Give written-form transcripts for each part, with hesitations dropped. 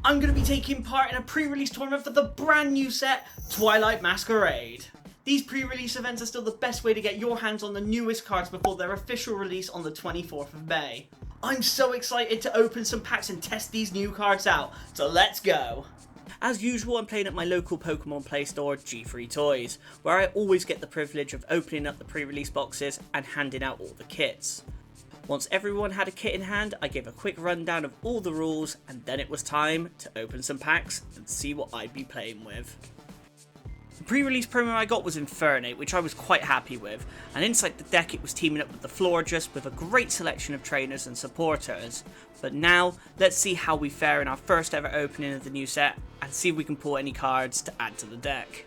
I'm going to be taking part in a pre-release tournament for the brand new set, Twilight Masquerade. These pre-release events are still the best way to get your hands on the newest cards before their official release on the 24th of May. I'm so excited to open some packs and test these new cards out, so let's go! As usual, I'm playing at my local Pokemon Play store, G3 Toys, where I always get the privilege of opening up the pre-release boxes and handing out all the kits. Once everyone had a kit in hand, I gave a quick rundown of all the rules, and then it was time to open some packs and see what I'd be playing with. The pre-release promo I got was Infernape, which I was quite happy with, and inside the deck it was teaming up with the Florges with a great selection of trainers and supporters. But now, let's see how we fare in our first ever opening of the new set, and see if we can pull any cards to add to the deck.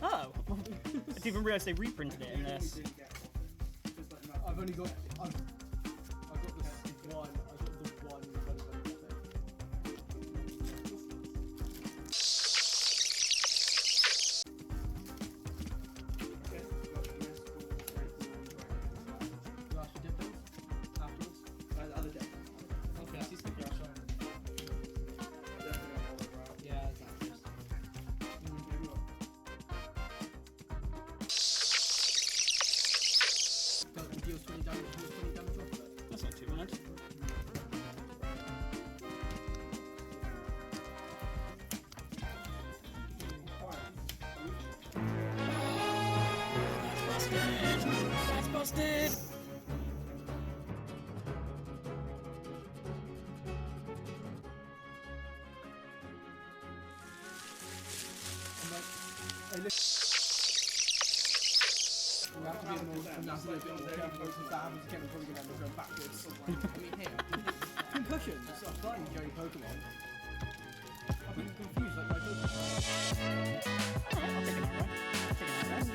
Oh, I didn't even realise they reprinted it in this. I've only got the one. I've got the one. Deals 20 damage off of it. That's not too bad. That's busted! We have to be a bit more careful because that happens again. We're probably going to end up going backwards. I mean, here. Concussion. That's not fun, Joey Pokemon. I've been confused like my Pokemon. Alright, I'll take an alright. I'll take an alright.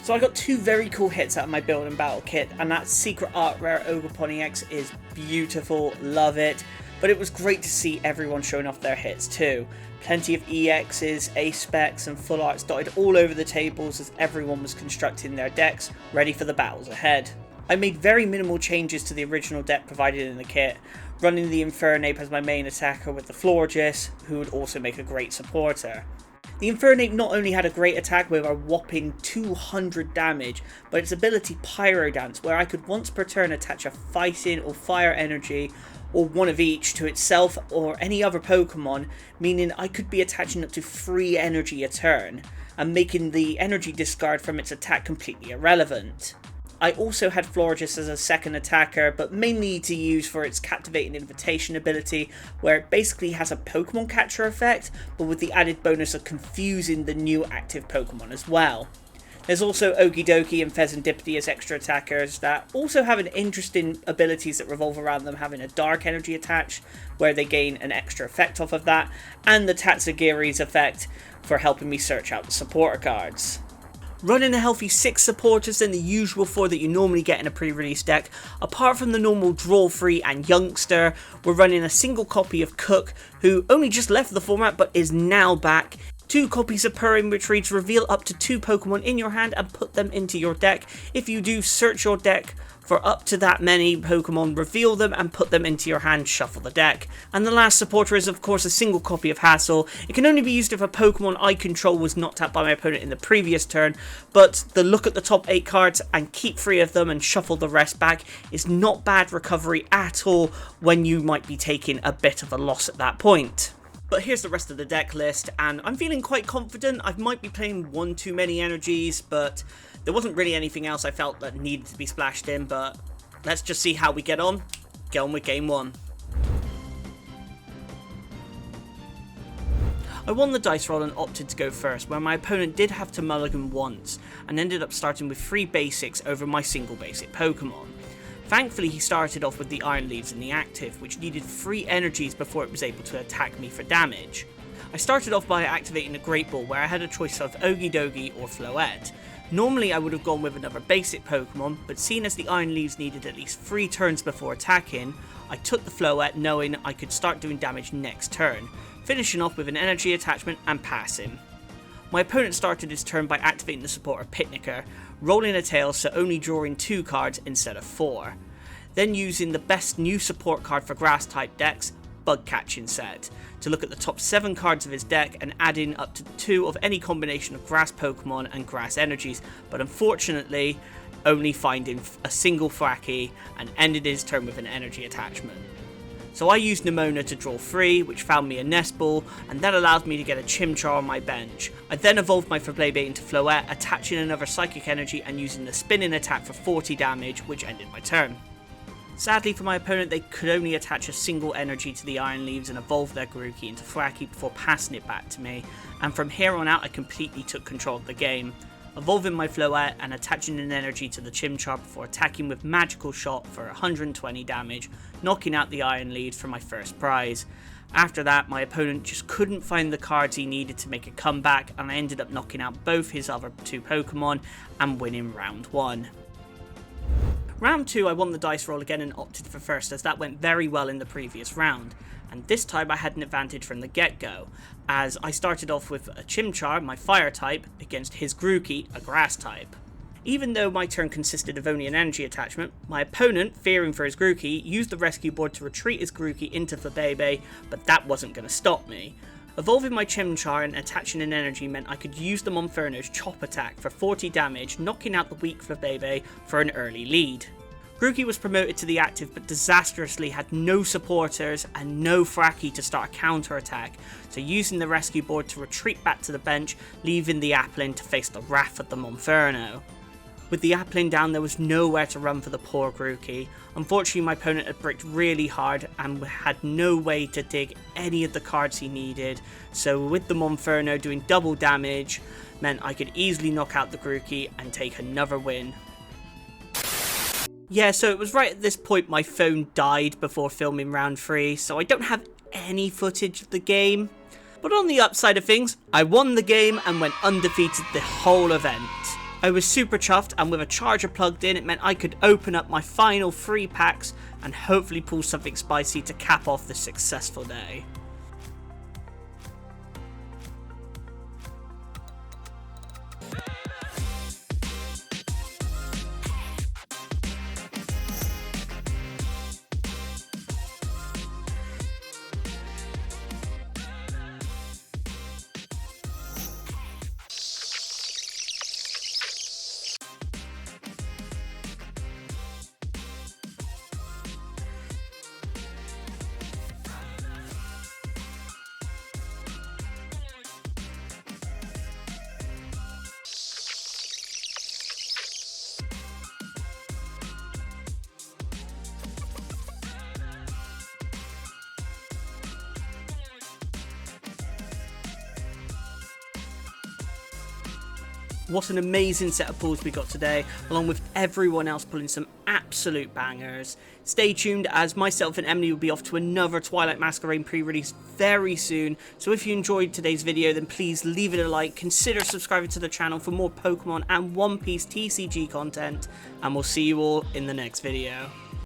So I got two very cool hits out of my build and battle kit, and that Secret Art Rare Ogerpon EX is beautiful, love it. But it was great to see everyone showing off their hits too. Plenty of EXs, Ace Specs and Full Arts dotted all over the tables as everyone was constructing their decks, ready for the battles ahead. I made very minimal changes to the original deck provided in the kit, running the Infernape as my main attacker with the Florges, who would also make a great supporter. The Infernape not only had a great attack with a whopping 200 damage, but its ability Pyro Dance, where I could once per turn attach a fighting or fire energy, or one of each, to itself or any other Pokemon, meaning I could be attaching up to 3 energy a turn, and making the energy discard from its attack completely irrelevant. I also had Florges as a second attacker, but mainly to use for its Captivating Invitation ability, where it basically has a Pokemon catcher effect, but with the added bonus of confusing the new active Pokemon as well. There's also Okidoki and Pheasantipity as extra attackers that also have an interesting abilities that revolve around them having a dark energy attached, where they gain an extra effect off of that, and the Tatsugiri's effect for helping me search out the supporter cards. Running a healthy 6 supporters than the usual 4 that you normally get in a pre-release deck, apart from the normal Draw Free and Youngster, we're running a single copy of Cook, who only just left the format but is now back. 2 copies of Purring Retreats, reveal up to 2 Pokemon in your hand and put them into your deck. If you do, search your deck for up to that many Pokemon, reveal them and put them into your hand, shuffle the deck. And the last supporter is of course a single copy of Hassel. It can only be used if a Pokemon I control was knocked out by my opponent in the previous turn, but the look at the top 8 cards and keep 3 of them and shuffle the rest back is not bad recovery at all when you might be taking a bit of a loss at that point. But here's the rest of the deck list, and I'm feeling quite confident. I might be playing one too many energies, but there wasn't really anything else I felt that needed to be splashed in, but let's just see how we get on. Get on with game 1. I won the dice roll and opted to go first, where my opponent did have to mulligan once, and ended up starting with 3 basics over my single basic Pokemon. Thankfully he started off with the Iron Leaves in the active, which needed 3 energies before it was able to attack me for damage. I started off by activating a Great Ball, where I had a choice of Okidogi or Floette. Normally I would have gone with another basic Pokemon, but seeing as the Iron Leaves needed at least 3 turns before attacking, I took the Floette knowing I could start doing damage next turn, finishing off with an energy attachment and passing. My opponent started his turn by activating the support of Picnicker, rolling a tail so only drawing 2 cards instead of 4. Then using the best new support card for grass type decks, Bug Catching Set, to look at the top 7 cards of his deck and add in up to 2 of any combination of grass Pokemon and grass energies, but unfortunately only finding a single Thwackey and ended his turn with an energy attachment. So I used Nemona to draw 3, which found me a Nest Ball, and that allowed me to get a Chimchar on my bench. I then evolved my Flabébé into Floette, attaching another Psychic Energy and using the spinning attack for 40 damage, which ended my turn. Sadly for my opponent, they could only attach a single energy to the Iron Leaves and evolve their Grookey into Thwackey before passing it back to me, and from here on out I completely took control of the game, evolving my Floette and attaching an energy to the Chimchar before attacking with Magical Shot for 120 damage, knocking out the Iron Leaves for my first prize. After that, my opponent just couldn't find the cards he needed to make a comeback, and I ended up knocking out both his other 2 Pokemon and winning round 1. Round 2 I won the dice roll again and opted for first, as that went very well in the previous round, and this time I had an advantage from the get-go, as I started off with a Chimchar, my fire type, against his Grookey, a grass type. Even though my turn consisted of only an energy attachment, my opponent, fearing for his Grookey, used the rescue board to retreat his Grookey into Flabébé, but that wasn't going to stop me. Evolving my Chimchar and attaching an energy meant I could use the Monferno's Chop attack for 40 damage, knocking out the weak Flabébé for an early lead. Grookey was promoted to the active but disastrously had no supporters and no Thwackey to start a counter attack, so using the rescue board to retreat back to the bench, leaving the Applin to face the wrath of the Monferno. With the Applin down, there was nowhere to run for the poor Grookey. Unfortunately, my opponent had bricked really hard and had no way to dig any of the cards he needed, so with the Monferno doing double damage, meant I could easily knock out the Grookey and take another win. Yeah, so it was right at this point my phone died before filming round 3, so I don't have any footage of the game. But on the upside of things, I won the game and went undefeated the whole event. I was super chuffed, and with a charger plugged in, it meant I could open up my final 3 packs and hopefully pull something spicy to cap off this successful day. What an amazing set of pulls we got today, along with everyone else pulling some absolute bangers. Stay tuned, as myself and Emily will be off to another Twilight Masquerade pre-release very soon, so if you enjoyed today's video then please leave it a like, consider subscribing to the channel for more Pokemon and One Piece TCG content, and we'll see you all in the next video.